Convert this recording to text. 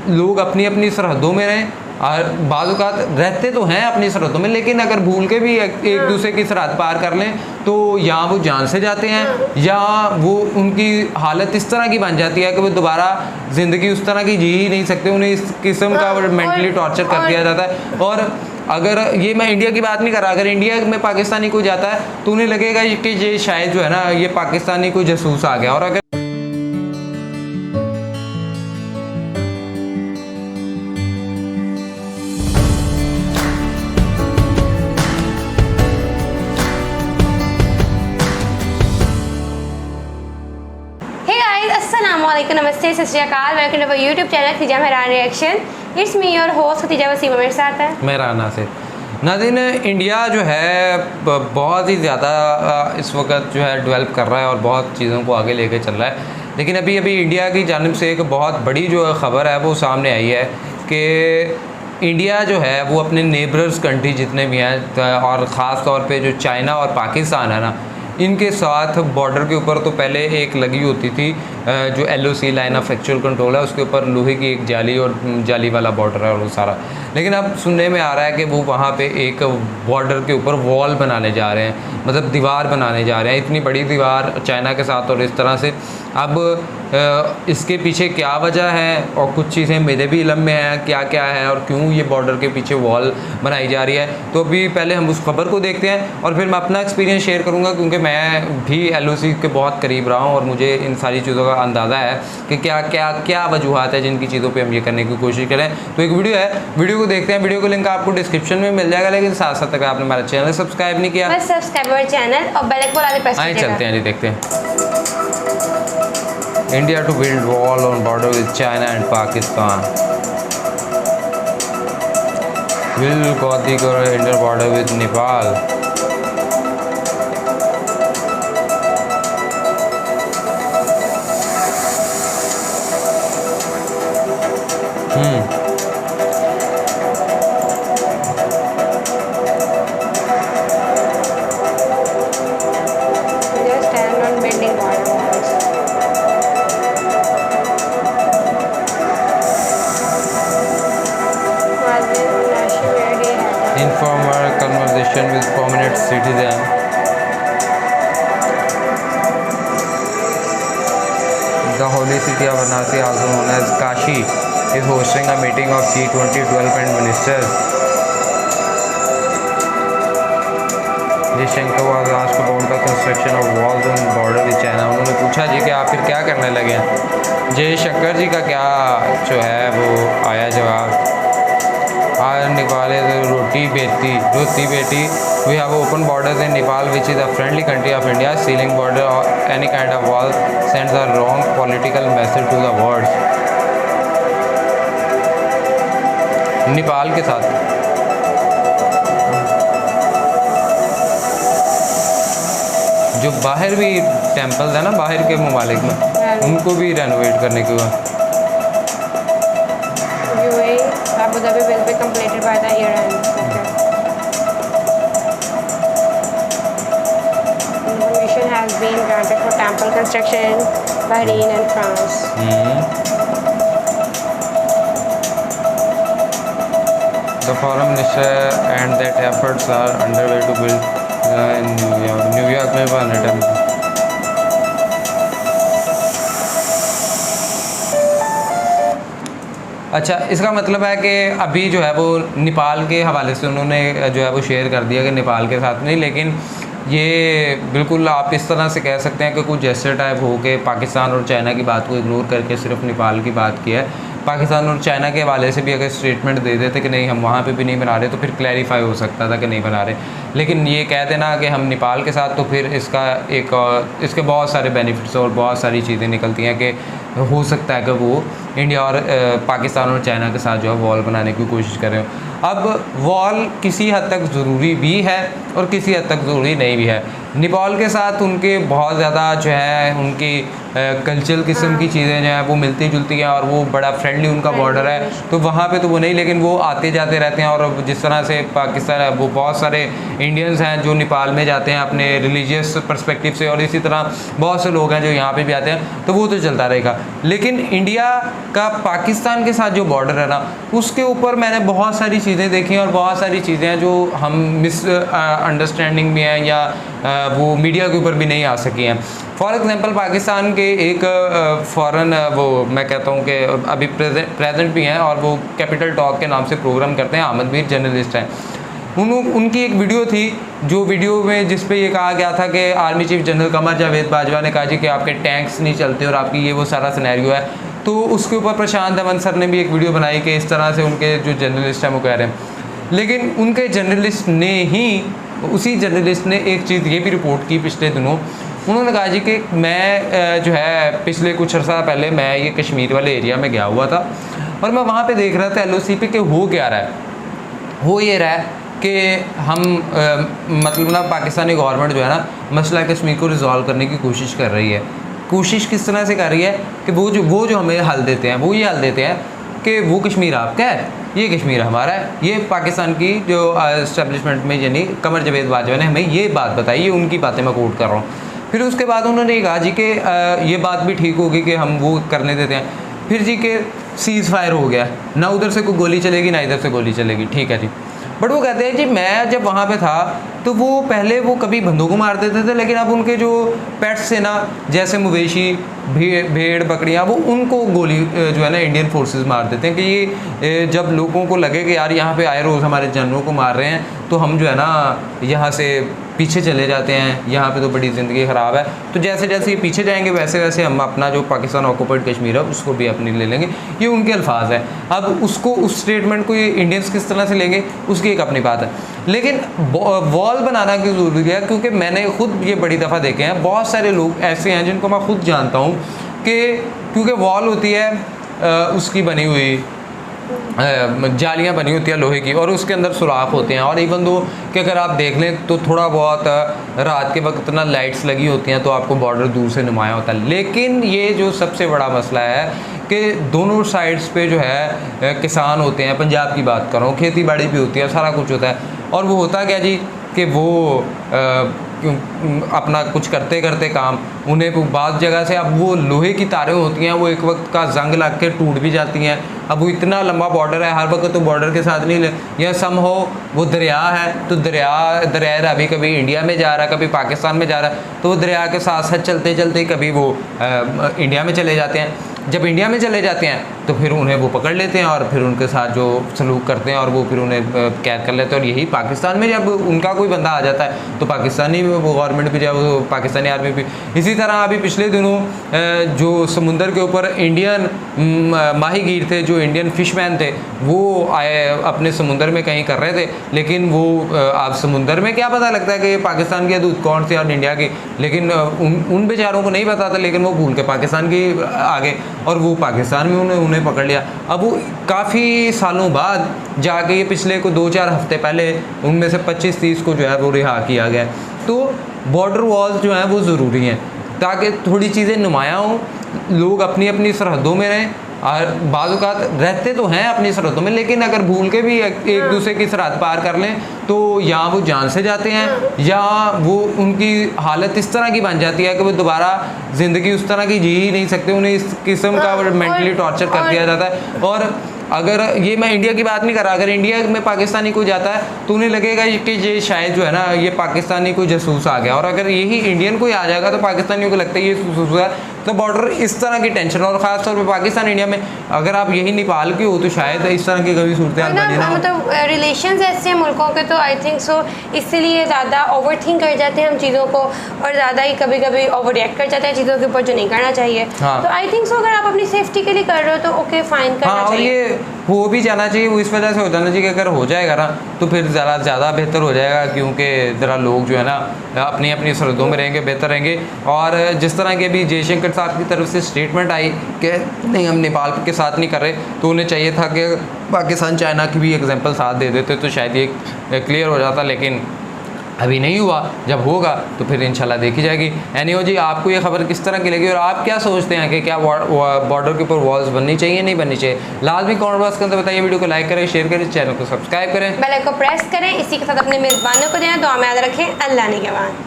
लोग अपनी अपनी सरहदों में रहें, और बाज़ औक़ात रहते तो हैं अपनी सरहदों में, लेकिन अगर भूल के भी एक दूसरे की सरहद पार कर लें तो या वो जान से जाते हैं या वो उनकी हालत इस तरह की बन जाती है कि वो दोबारा ज़िंदगी उस तरह की जी ही नहीं सकते, उन्हें इस किस्म का मेंटली टॉर्चर कर दिया जाता है। और अगर ये मैं इंडिया की बात नहीं कर रहा, अगर इंडिया में पाकिस्तानी कोई जाता है तो उन्हें लगेगा कि ये शायद जो है ना ये पाकिस्तानी कोई जासूस आ गया। और अगर अस्सलामुअलैकुम, नमस्ते, सत श्री अकाल। Welcome to YouTube channel Khatija Mehran reaction. It's me your host Khatija Waseem. मेरे साथ है मेहराना से नाज़रीन। इंडिया जो है बहुत ही ज़्यादा इस वक्त जो है डेवलप कर रहा है और बहुत चीज़ों को आगे लेके चल रहा है, लेकिन अभी इंडिया की जानिब से एक बहुत बड़ी जो ख़बर है वो सामने आई है कि इंडिया जो है वो अपने नेबरर्स कंट्री जितने भी हैं और ख़ास तौर पे जो चाइना और पाकिस्तान है ना, इनके साथ बॉर्डर के ऊपर तो पहले एक लगी होती थी जो LOC line of actual control है, उसके ऊपर लोहे की एक जाली और जाली वाला बॉर्डर है और वो सारा। लेकिन अब सुनने में आ रहा है कि वो वहाँ पे एक बॉर्डर के ऊपर वॉल बनाने जा रहे हैं, मतलब दीवार बनाने जा रहे हैं, इतनी बड़ी दीवार चाइना के साथ। और इस तरह से अब इसके पीछे क्या वजह है और कुछ चीज़ें मेरे भी इल्म में हैं क्या क्या है और क्यों ये बॉर्डर के पीछे वॉल बनाई जा रही है, तो अभी पहले हम उस खबर को देखते हैं और फिर मैं अपना एक्सपीरियंस शेयर करूंगा, क्योंकि मैं भी LOC के बहुत करीब रहा हूं और मुझे इन सारी चीज़ों का अंदाज़ा है कि क्या क्या क्या वजूहत है जिनकी चीज़ों पर हम ये करने की कोशिश करें। तो एक वीडियो है, वीडियो को देखते हैं। वीडियो को लिंक आपको डिस्क्रिप्शन में मिल जाएगा, लेकिन साथ साथ अगर आपने हमारा चैनल सब्सक्राइब नहीं किया, सब्सक्राइब चैनल और बेल आइकन वाले प्रेस कीजिएगा। चलते हैं जी, देखते हैं। India to build wall on border with China and Pakistan. Will Gauti go inter border with Nepal? Just stand on building border walls. Informal conversation with prominent citizen. The holy city of Varanasi, also known as Kashi, is hosting a meeting of G20 development ministers. Jaishankar was asked about the construction of walls on border with China. उन्होंने पूछा जी कि आप फिर क्या करने लगे हैं। जयशंकर जी का क्या जो है वो आया जवाब, आज Nepal is roti beti. We have open borders in Nepal, which is a friendly country of India. Sealing border or any kind of wall sends a wrong political message to the world. Nepal के साथ जो बाहर भी temples है ना, बाहर के ममालिक में, उनको भी रेनोवेट करने के हुआ। Abu Dhabi will be completed by the year end. Permission has been granted for temple construction in Bahrain and France. The foreign minister and that efforts are underway to build in New York में बन रहे। अच्छा, इसका मतलब है कि अभी जो है वो नेपाल के हवाले से उन्होंने जो है वो शेयर कर दिया कि नेपाल के साथ नहीं, लेकिन ये बिल्कुल आप इस तरह से कह सकते हैं कि कुछ जेस्चर टाइप हो के पाकिस्तान और चाइना की बात को इग्नोर करके सिर्फ नेपाल की बात की है। पाकिस्तान और चाइना के हवाले से भी अगर स्टेटमेंट दे देते कि नहीं हम वहाँ पे भी नहीं बना रहे, तो फिर क्लैरिफाई हो सकता था कि नहीं बना रहे। लेकिन ये कह देना कि हम नेपाल के साथ, तो फिर इसका एक इसके बहुत सारे बेनिफिट्स और बहुत सारी चीज़ें निकलती हैं कि हो सकता है कि वो इंडिया और पाकिस्तान और चाइना के साथ जो है वॉल बनाने की कोशिश कर रहे हो। अब वॉल किसी हद तक ज़रूरी भी है और किसी हद तक ज़रूरी नहीं भी है। नेपाल के साथ उनके बहुत ज़्यादा जो है उनकी कल्चरल किस्म की चीज़ें जो हैं वो मिलती जुलती हैं और वो बड़ा फ्रेंडली उनका बॉर्डर है, तो वहाँ पे तो वो नहीं, लेकिन वो आते जाते रहते हैं। और जिस तरह से पाकिस्तान, वो बहुत सारे इंडियंस हैं जो नेपाल में जाते हैं अपने रिलीजियस पर्सपेक्टिव से, और इसी तरह बहुत से लोग हैं जो यहाँ पे भी आते हैं, तो वो तो चलता रहेगा। लेकिन इंडिया का पाकिस्तान के साथ जो बॉर्डर है ना, उसके ऊपर मैंने बहुत सारी चीज़ें देखी और बहुत सारी चीज़ें हैं जो हम मिस अंडरस्टैंडिंग में हैं या वो मीडिया के ऊपर भी नहीं आ सकी हैं। फॉर एग्ज़ाम्पल पाकिस्तान के एक फ़ॉरेन वो मैं कहता हूँ कि अभी प्रेजेंट भी हैं और वो कैपिटल टॉक के नाम से प्रोग्राम करते हैं, अहमद मीर जर्नलिस्ट हैं। उनकी एक वीडियो थी, जो वीडियो में जिस पे ये कहा गया था कि army chief general Qamar Javed Bajwa ने कहा जी कि आपके टैंक्स नहीं चलते और आपकी ये वो सारा सिनेरियो है। तो उसके ऊपर प्रशांत अमन सर ने भी एक वीडियो बनाई कि इस तरह से उनके जो जर्नलिस्ट हैं वो कह रहे हैं। लेकिन उनके जर्नलिस्ट ने ही, उसी जर्नलिस्ट ने एक चीज़ ये भी रिपोर्ट की पिछले दिनों, उन्होंने कहा जी कि मैं जो है पिछले कुछ अर्सा पहले मैं ये कश्मीर वाले एरिया में गया हुआ था और मैं वहाँ पे देख रहा था LOC पे कि हो क्या रहा है। हो ये रहा है कि हम मतलब ना पाकिस्तानी गवर्नमेंट जो है ना मसला कश्मीर को रिजॉल्व करने की कोशिश कर रही है। कोशिश किस तरह से कर रही है कि वो जो हमें हल देते हैं, वो ये हल देते हैं कि वो कश्मीर आपका है, ये कश्मीर हमारा है। ये पाकिस्तान की जो इस्टेब्लिशमेंट में यानी कमर जावेद बाजवा ने हमें ये बात बताई, ये उनकी बातें मैं कोट कर रहा हूँ। फिर उसके बाद उन्होंने कहा जी कि ये बात भी ठीक होगी कि हम वो करने देते हैं। फिर जी के सीज़ फायर हो गया, ना उधर से कोई गोली चलेगी ना इधर से गोली चलेगी, ठीक है जी। बट वो कहते हैं जी मैं जब वहाँ पे था तो वो पहले वो कभी बंदूकों मार देते थे, लेकिन अब उनके जो पेट्स थे ना, जैसे मवेशी, भेड़ बकरियाँ, वो उनको गोली जो है ना इंडियन फोर्सेस मार देते हैं। कि ये जब लोगों को लगे कि यार यहाँ पे आए रोज़ हमारे जानवरों को मार रहे हैं, तो हम जो है ना यहाँ से पीछे चले जाते हैं, यहाँ पे तो बड़ी ज़िंदगी ख़राब है। तो जैसे जैसे ये पीछे जाएंगे वैसे वैसे हम अपना जो पाकिस्तान ऑक्यूपाइड कश्मीर है उसको भी अपनी ले लेंगे। ये उनके अल्फाज है। अब उसको, उस स्टेटमेंट को ये इंडियंस किस तरह से लेंगे उसकी एक अपनी बात है। लेकिन वॉल बनाना क्यों ज़रूरी है, क्योंकि मैंने खुद ये बड़ी दफ़ा देखे हैं, बहुत सारे लोग ऐसे हैं जिनको मैं खुद जानता हूँ कि क्योंकि वॉल होती है उसकी बनी हुई, जालियाँ बनी होती है लोहे की, और उसके अंदर सुराख होते हैं। और इवन दो कि अगर आप देख लें तो थोड़ा बहुत रात के वक्त ना लाइट्स लगी होती हैं तो आपको बॉर्डर दूर से नुमाया होता है। लेकिन ये जो सबसे बड़ा मसला है कि दोनों साइड्स पे जो है किसान होते हैं, पंजाब की बात कर रहा हूँ, खेती बाड़ी भी होती है, सारा कुछ होता है। और वो होता क्या जी कि वो अपना कुछ करते करते काम, उन्हें बाद जगह से, अब वो लोहे की तारें होती हैं, वो एक वक्त का जंग लग के टूट भी जाती हैं। अब वो इतना लंबा बॉर्डर है, हर वक्त तो बॉर्डर के साथ नहीं, या सम हो वो दरिया है तो दरिया अभी कभी इंडिया में जा रहा है, कभी पाकिस्तान में जा रहा है, तो वो दरिया के साथ साथ चलते चलते कभी वो इंडिया में चले जाते हैं। जब इंडिया में चले जाते हैं तो फिर उन्हें वो पकड़ लेते हैं और फिर उनके साथ जो सलूक करते हैं और वो फिर उन्हें कैद कर लेते हैं। और यही पाकिस्तान में जब उनका कोई बंदा आ जाता है तो पाकिस्तानी वो गवर्नमेंट भी, जब पाकिस्तानी आर्मी भी। इसी तरह अभी पिछले दिनों जो समुंदर के ऊपर इंडियन माहीगीर थे, जो इंडियन फिशमैन थे, वो आए अपने समुंदर में कहीं कर रहे थे, लेकिन वो आप समुंदर में क्या पता लगता है कि पाकिस्तान की हदूद कौन सी और इंडिया की, लेकिन उन बेचारों को नहीं पता था, लेकिन वो भूल के पाकिस्तान की आगे, और वो पाकिस्तान में उन्हें पकड़ लिया। अब वो काफ़ी सालों बाद जाके ये पिछले को 2-4 हफ्ते पहले उनमें से 25-30 को जो है वो रिहा किया गया। तो बॉर्डर वॉल्स जो हैं वो ज़रूरी हैं ताकि थोड़ी चीज़ें नुमायाँ हों, लोग अपनी अपनी सरहदों में रहें। और बाज़-औक़ात रहते तो हैं अपनी सरहदों में, लेकिन अगर भूल के भी एक दूसरे की सरहद पार कर लें तो या वो जान से जाते हैं या वो उनकी हालत इस तरह की बन जाती है कि वो दोबारा ज़िंदगी उस तरह की जी ही नहीं सकते, उन्हें इस किस्म का मेंटली टॉर्चर कर दिया जाता है। और अगर ये मैं इंडिया की बात नहीं कर रहा, अगर इंडिया में पाकिस्तानी कोई जाता है तो उन्हें लगेगा कि ये शायद जो है ना ये पाकिस्तानी कोई जासूस आ गया, और अगर यही इंडियन कोई आ जाएगा तो पाकिस्तानियों को लगता है ये जासूस है। तो बॉर्डर इस तरह की टेंशन, और ख़ास तौर पर पाकिस्तान इंडिया में अगर आप यही नेपाल के हो तो शायद इस तरह की कभी सूरत हाल बनी ना। मतलब रिलेशंस ऐसे हैं मुल्कों के, तो आई थिंक सो इसलिए ज़्यादा ओवर थिंक कर जाते हैं हम चीज़ों को, और ज़्यादा ही कभी कभी ओवर रिएक्ट कर जाते हैं चीज़ों के ऊपर जो नहीं करना चाहिए। हाँ। तो आई थिंक सो अगर आप अपनी सेफ्टी के लिए कर रहे हो तो ओके फाइन करना और चाहिए। ये हो भी जाना चाहिए, वो इस वजह से हो जाना चाहिए कि अगर हो जाएगा ना तो फिर ज़रा ज़्यादा बेहतर हो जाएगा, क्योंकि ज़रा लोग जो है ना अपनी अपनी सरहदों में रहेंगे, बेहतर रहेंगे। और जिस तरह के अभी जयशंकर साहब की तरफ से स्टेटमेंट आई कि नहीं हम नेपाल के साथ नहीं कर रहे, तो उन्हें चाहिए था कि पाकिस्तान चाइना की भी एग्जांपल साथ दे देते तो शायद ये क्लियर हो जाता। लेकिन अभी नहीं हुआ, जब होगा तो फिर इंशाल्लाह देखी जाएगी। एनीहो जी, आपको ये खबर किस तरह की लगी और आप क्या सोचते हैं कि क्या बॉर्डर के ऊपर वॉल्स बननी चाहिए नहीं बननी चाहिए? लाजमी कमेंट बॉक्स के अंदर बताइए। वीडियो को लाइक करें, शेयर करें, चैनल को सब्सक्राइब करें, बेल आइकन को प्रेस करें। इसी के साथ अपने मेज़बानों को देना, दुआ में याद रखें। अल्लाह निगहबान।